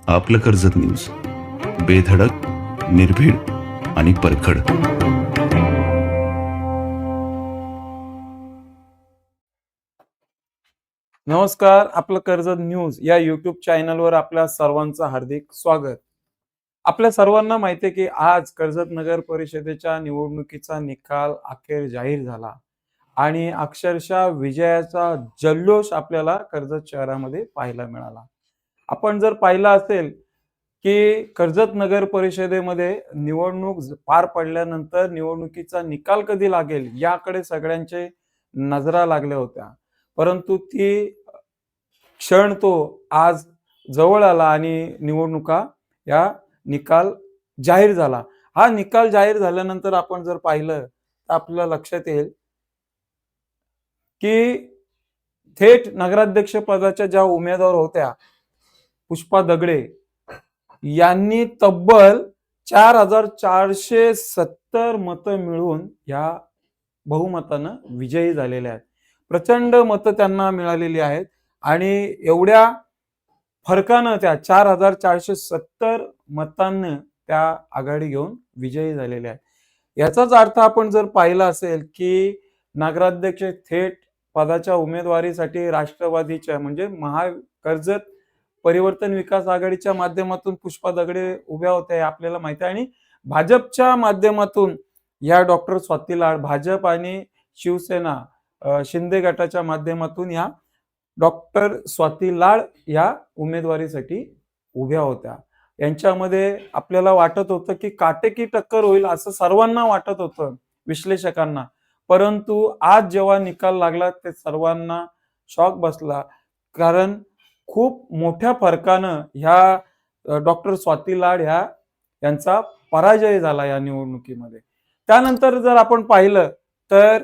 आपलं कर्जत न्यूज, बेधडक, निर्भीड आणि परखड. नमस्कार. आपलं कर्जत न्यूज या युट्यूब चॅनलवर आपल्या सर्वांचं हार्दिक स्वागत. आपल्या सर्वांना माहिती आहे की आज कर्जत नगर परिषदेच्या निवडणुकीचा निकाल अखेर जाहीर झाला आणि अक्षरशः विजयाचा जल्लोष आपल्याला कर्जत शहरामध्ये पाहायला मिळाला. आपण जर पाहिलं असेल की कर्जत नगर परिषदेमध्ये निवडणूक पार पडल्यानंतर निवडणुकीचा निकाल कधी लागेल याकडे सगळ्यांचे नजरा लागल्या होत्या. परंतु ती क्षण तो आज जवळ आला आणि निवडणुका या निकाल जाहीर झाला. हा निकाल जाहीर झाल्यानंतर आपण जर पाहिलं तर आपल्याला लक्षात येईल की थेट नगराध्यक्ष पदाच्या ज्या उमेदवार होत्या पुष्पा दगडे यांनी तब्बल 4,470 मतं मिळवून या बहुमतानं विजयी झालेले आहेत. प्रचंड मतं त्यांना मिळालेली आहेत आणि एवढ्या फरकानं त्या 4,470 मतांनी त्या आघाडी घेऊन विजयी झालेल्या आहेत. याचाच अर्थ आपण जर पाहिला असेल की नगराध्यक्ष थेट पदाच्या उमेदवारीसाठी राष्ट्रवादीच्या म्हणजे कर्जत परिवर्तन विकास आघाडीच्या माध्यमातून पुष्पा दगडे उभ्या होत्या हे आपल्याला माहिती आहे आणि भाजपच्या माध्यमातून या डॉक्टर स्वाती लाड भाजप आणि शिवसेना शिंदे गटाच्या माध्यमातून या डॉक्टर स्वाती लाड या उमेदवारीसाठी उभ्या होत्या. यांच्यामध्ये आपल्याला वाटत होतं की काटेकी टक्कर होईल असं सर्वांना वाटत होतं विश्लेषकांना. परंतु आज जेव्हा निकाल लागला ते सर्वांना शॉक बसला. कारण खूप मोठ्या फरकानं ह्या डॉक्टर स्वाती लाड यांचा पराजय झाला या निवडणुकीमध्ये. त्यानंतर जर आपण पाहिलं तर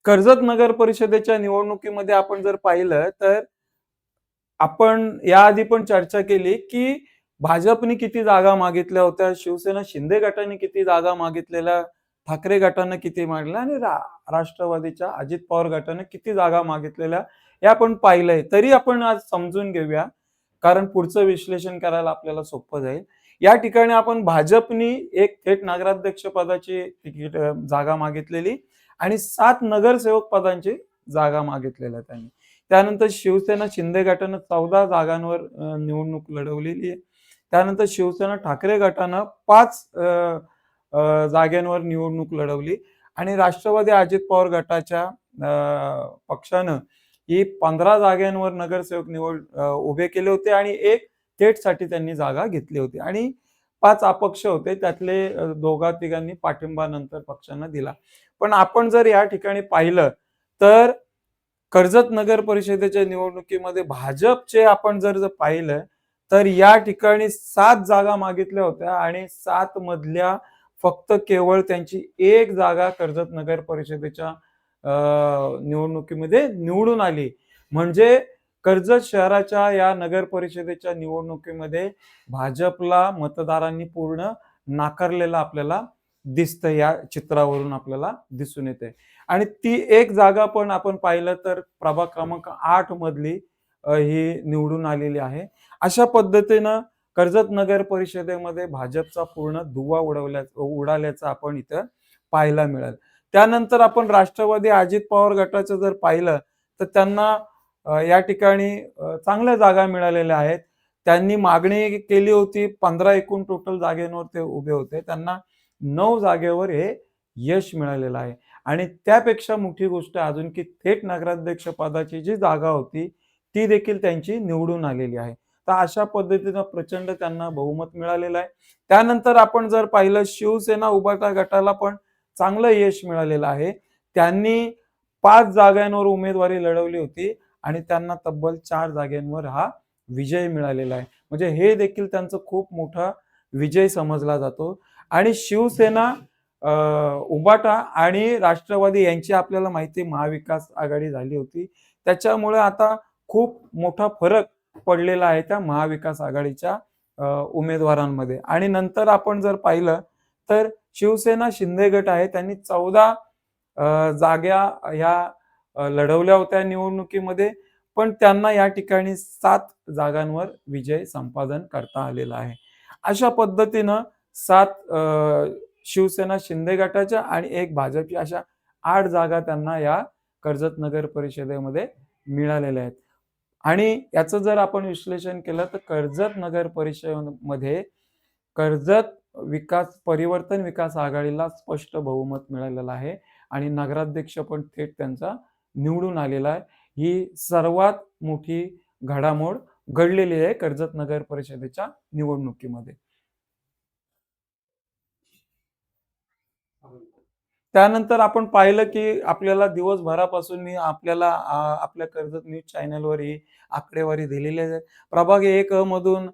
कर्जत नगर परिषदेच्या निवडणुकीमध्ये आपण जर पाहिलं तर आपण याआधी पण चर्चा केली की भाजपने किती जागा मागितल्या होत्या, शिवसेना शिंदे गटाने किती जागा मागितलेल्या, ठाकरे गटानं किती मागल्या आणि राष्ट्रवादीच्या अजित पवार गटाने किती जागा मागितलेल्या हे आपण पाहिलंय. तरी आपण आज समजून घेऊया कारण पुढचं विश्लेषण करायला आपल्याला सोपं जाईल. या ठिकाणी आपण भाजपनी एक थेट नगराध्यक्ष पदाची तिकीट जागा मागितलेली आणि 7 नगरसेवक पदांची जागा मागितलेल्या त्यांनी. त्यानंतर शिवसेना शिंदे गटानं 14 जागांवर निवडणूक लढवलेली आहे. त्यानंतर शिवसेना ठाकरे गटानं 5 जागांवर निवडणूक लढवली आणि राष्ट्रवादी अजित पवार गटाच्या पक्षानं ही 15 जागांवर नगरसेवक उभे केले होते आणि एक थेटसाठी त्यांनी जागा घेतली होती आणि 5 अपक्ष होते त्यातले दोघा तिघांनी पाठिंबा नंतर पक्षांना दिला. पण आपण जर या ठिकाणी पाहिलं तर कर्जत नगर परिषदेच्या निवडणुकीमध्ये भाजपचे आपण जर पाहिलं तर या ठिकाणी 7 जागा मागितल्या होत्या आणि 7 मधल्या फक्त केवळ त्यांची एक जागा कर्जत नगर परिषदेच्या निवडणुकीमध्ये निवडून आली. म्हणजे कर्जत शहराच्या या नगर परिषदेच्या निवडणुकीमध्ये भाजपला मतदारांनी पूर्ण नाकारलेलं आपल्याला दिसतं. या चित्रावरून आपल्याला दिसून येते आणि ती एक जागा पण आपण पाहिलं तर प्रभाग क्रमांक 8 मधली ही निवडून आलेली आहे. अशा पद्धतीनं कर्जत नगर परिषदेमध्ये भाजपचा पूर्ण धुव्वा उडाल्याचं आपण इथं पाहायला मिळेल. त्यानंतर आपण राष्ट्रवादी अजित पवार गटाचं जर पाहिलं तर त्यांना या ठिकाणी चांगल्या जागा मिळालेल्या आहेत. त्यांनी मागणी केली होती 15 एकूण टोटल जागेवर ते उभे होते. त्यांना 9 जागेवर हे यश मिळालेलं आहे आणि त्यापेक्षा मोठी गोष्ट अजून की थेट नगराध्यक्ष पदाची जी जागा होती ती देखील त्यांची निवडून आलेली आहे. तर अशा पद्धतीनं प्रचंड त्यांना बहुमत मिळालेलं आहे. त्यानंतर आपण जर पाहिलं शिवसेना उभाटा गटाला पण चांगलं यश मिळालेलं आहे. त्यांनी 5 जागांवर उमेदवारी लढवली होती आणि त्यांना तब्बल 4 जागांवर हा विजय मिळालेला आहे. म्हणजे हे देखील त्यांचा खूप मोठा विजय समजला जातो आणि शिवसेना उभाटा आणि राष्ट्रवादी यांची आपल्याला माहिती महाविकास आघाडी झाली होती. त्याच्यामुळे आता खूप मोठा फरक पडलेला आहे त्या महाविकास आघाडीच्या उमेदवारांमध्ये आणि नंतर आपण जर पाहिलं तर शिवसेना शिंदे गट आहे त्यांनी 14 जागा ह्या लढवल्या होत्या निवडणुकीमध्ये. पण त्यांना या ठिकाणी 7 जागांवर विजय संपादन करता आलेला आहे. अशा पद्धतीनं 7 शिवसेना शिंदे गटाच्या आणि 1 भाजपच्या अशा 8 जागा त्यांना या कर्जत नगर परिषदेमध्ये मिळालेल्या आहेत. आणि याचं जर आपण विश्लेषण केलं तर कर्जत नगर परिषदेमध्ये कर्जत परिवर्तन विकास आघाडीला स्पष्ट बहुमत मिळालेलं आहे आणि नगराध्यक्ष पण थेट त्यांचा निवडून आलेला आहे. ही सर्वात मोठी घडामोड घडलेली आहे कर्जत नगर परिषदेच्या निवडणुकीमध्ये. त्यानंतर आपण पाहिलं की आपल्याला दिवसभरापासून मी आपल्याला आपल्या कर्जत न्यूज चॅनलवर ही आकडेवारी दिलेली आहे. प्रभाग 1 मधून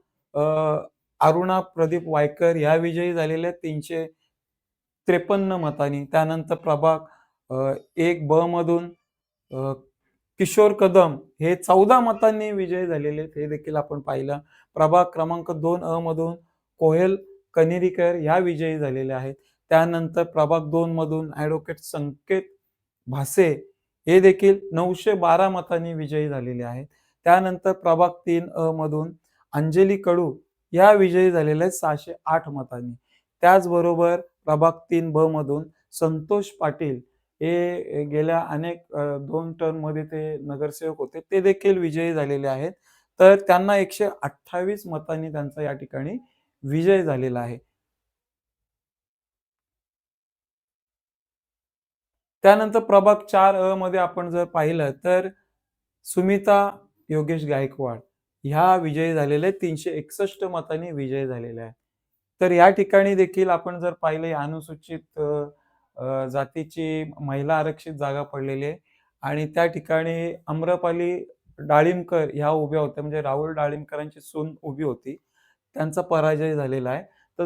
अरुणा प्रदीप वायकर ह्या विजयी झालेल्या 353 मतांनी. त्यानंतर प्रभाग 1 ब मधून किशोर कदम हे 14 मतांनी विजयी झालेले आहेत, हे देखील आपण पाहिलं. प्रभाग क्रमांक 2 अ मधून कोहेल कनेरीकर ह्या विजयी झालेल्या आहेत. त्यानंतर प्रभाग 2 मधून ॲडव्होकेट संकेत भासे हे देखील 912 मतांनी विजयी झालेले आहेत. त्यानंतर प्रभाग 3 अ मधून अंजली कडू या विजयी झालेल्या आहेत 608 मतांनी. त्याचबरोबर प्रभाग 3 ब मधून संतोष पाटील हे गेल्या अनेक 2 टर्ममध्ये ते नगरसेवक होते, ते देखील विजयी झालेले आहेत. तर त्यांना 128 मतांनी त्यांचा या ठिकाणी विजय झालेला आहे. त्यानंतर प्रभाग 4 अ मध्ये आपण जर पाहिलं तर सुमिता योगेश गायकवाड ह्या विजयी झालेल्या 361 मतांनी विजयी झालेल्या आहेत. तर या ठिकाणी देखील आपण जर पाहिलं अनुसूचित जातीची महिला आरक्षित जागा पडलेली आहे आणि त्या ठिकाणी अम्रपाली डाळिंबकर ह्या उभ्या होत्या, म्हणजे राहुल डाळिंबकरांची सून उभी होती. त्यांचा पराजय झालेला आहे. तर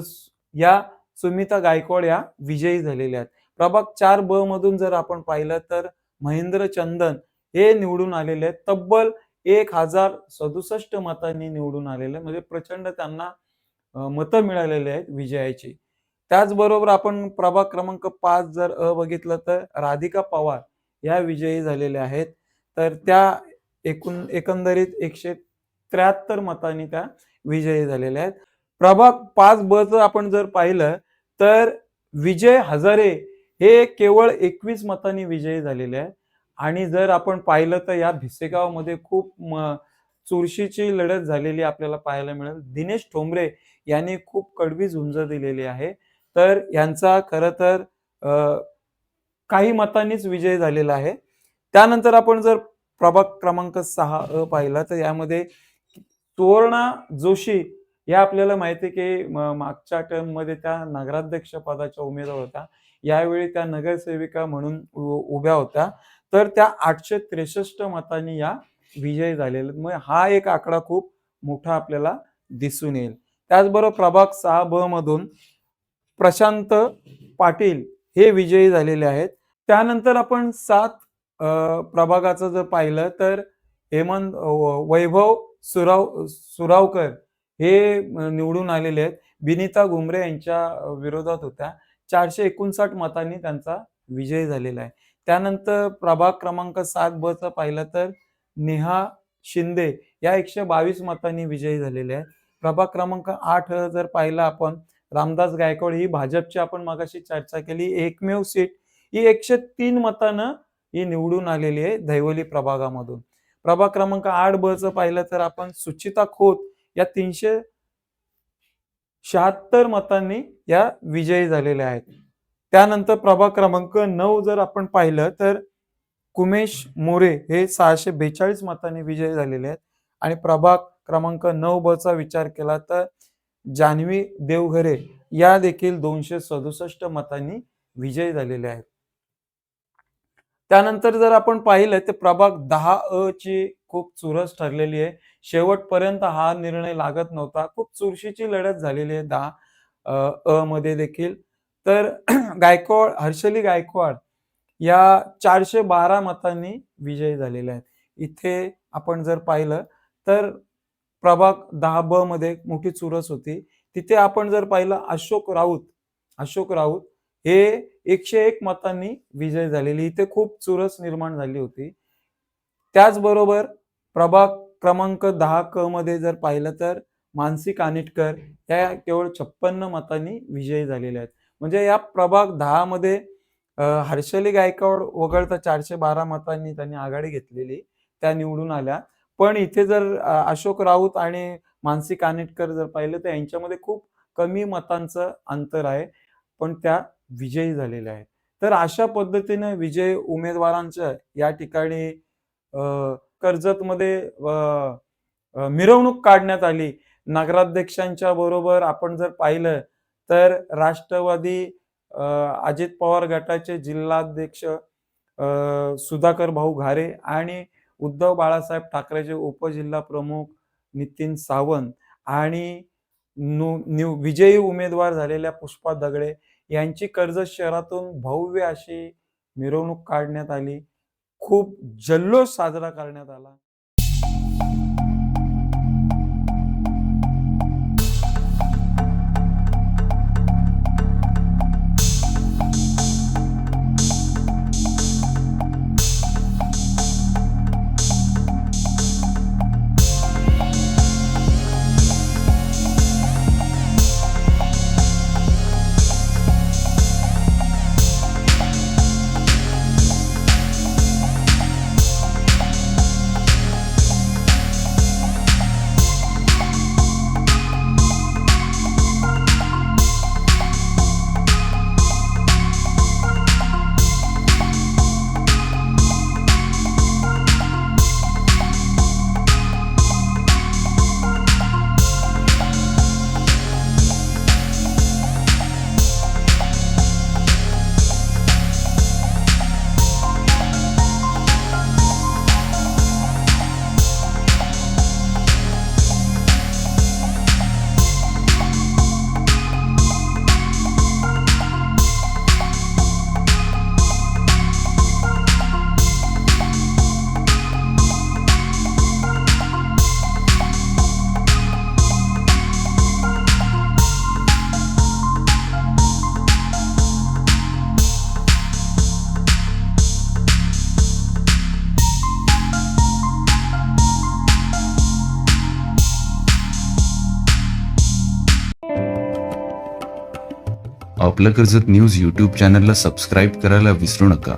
या सुमिता गायकवाड या विजयी झालेल्या आहेत. प्रभाग 4 ब मधून जर आपण पाहिलं तर महेंद्र चंदन हे निवडून आलेले आहेत. तब्बल 1067 मतांनी निवडून आलेले, म्हणजे प्रचंड त्यांना मतं मिळालेली आहेत विजयाची. त्याचबरोबर आपण प्रभाग क्रमांक 5 जर बघितलं तर राधिका पवार या विजयी झालेल्या आहेत. तर त्या एकंदरीत 173 मतांनी त्या विजयी झालेल्या आहेत. प्रभाग 5 ब चं आपण जर पाहिलं तर विजय हजारे हे केवळ 21 मतांनी विजयी झालेले आहेत. आणि जर आपण पाहिलं तर या भिसेगावमध्ये खूप चुरशीची लढत झालेली आपल्याला पाहायला मिळेल. दिनेश ठोंबरे यांनी खूप कडवी झुंज दिलेली आहे. तर यांचा खरं तर काही मतांनीच विजय झालेला आहे. त्यानंतर आपण जर प्रभाग क्रमांक 6 अ पाहिला तर यामध्ये सुवर्णा जोशी या आपल्याला माहिती आहे की मागच्या टर्ममध्ये त्या नगराध्यक्ष पदाच्या उमेदवार होत्या. यावेळी त्या नगरसेविका म्हणून उभ्या होत्या. तर त्या 863 मतांनी या विजयी झालेल्या. मग हा एक आकडा खूप मोठा आपल्याला दिसून येईल. त्याचबरोबर प्रभाग 6 ब मधून प्रशांत पाटील हे विजयी झालेले आहेत. त्यानंतर आपण 7 प्रभागाचं जर पाहिलं तर वैभव सुरावकर हे निवडून आलेले आहेत. बिनिता घुमरे यांच्या विरोधात होत्या. 459 मतांनी त्यांचा विजय झालेला आहे. त्यानंतर प्रभाग क्रमांक 7 ब चा पाहिलं तर नेहा शिंदे या 122 मतांनी विजयी झालेल्या आहेत. प्रभाग क्रमांक 8 जर पाहिला आपण रामदास गायकवाड ही भाजपची आपण मगाशी चर्चा केली एकमेव सीट ही 103 मतानं ही निवडून आलेली आहे दहिवली प्रभागामधून. प्रभाग क्रमांक 8 ब चं पाहिलं तर आपण सुचिता खोत या 376 मतांनी या विजयी झालेल्या आहेत. त्यानंतर प्रभाग क्रमांक 9 जर आपण पाहिलं तर कुमेश मोरे हे 642 मतांनी विजयी झालेले आहेत आणि प्रभाग क्रमांक 9 ब चा विचार केला तर जान्हवी देवघरे या देखील 267 मतांनी विजयी झालेले आहेत. त्यानंतर जर आपण पाहिलं तर प्रभाग 10 अ ची खूप चुरस ठरलेली आहे. शेवटपर्यंत हा निर्णय लागत नव्हता. खूप चुरशीची लढत झालेली आहे 10 अ मध्ये देखील. तर हर्षली गायकवाड या 412 मतांनी विजयी झालेल्या आहेत. इथे आपण जर पाहिलं तर प्रभाग 10 ब मध्ये मोठी चुरस होती. तिथे आपण जर पाहिलं अशोक राऊत हे 101 मतांनी विजय झालेली. इथे खूप चुरस निर्माण झाली होती. त्याचबरोबर प्रभाग क्रमांक 10 मध्ये जर पाहिलं तर मानसी कानिटकर या केवळ 56 मतांनी विजयी झालेल्या आहेत. म्हणजे या प्रभाग 10 मध्ये हर्षली गायकवाड वगळता 412 मतांनी त्यांनी आघाडी घेतलेली, त्या निवडून आल्या. पण इथे जर अशोक राऊत आणि मानसी कानिटकर जर पाहिलं तर यांच्यामध्ये खूप कमी मतांचं अंतर आहे, पण त्या विजयी झालेल्या आहेत. तर अशा पद्धतीने विजयी उमेदवारांच्या या ठिकाणी कर्जतमध्ये मिरवणूक काढण्यात आली. नगराध्यक्षांच्या बरोबर आपण जर पाहिलं तर राष्ट्रवादी अजित पवार गटाचे जिल्हाध्यक्ष सुधाकर भाऊ घारे आणि उद्धव बाळासाहेब ठाकरेचे उपजिल्हा प्रमुख नितीन सावंत आणि विजयी उमेदवार झालेल्या पुष्पा दगडे यांची कर्जत शहरातून भव्य अशी मिरवणूक काढण्यात आली. खूप जल्लोष साजरा करण्यात आला. आपलं कर्जत न्यूज यूट्यूब चॅनलला सबस्क्राईब करायला विसरू नका.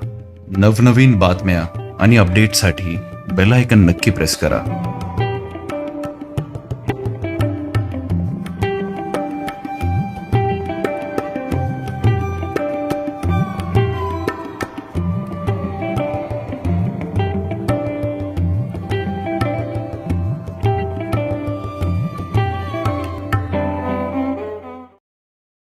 नवनवीन बातम्या आणि अपडेटसाठी बेल आयकन नक्की प्रेस करा.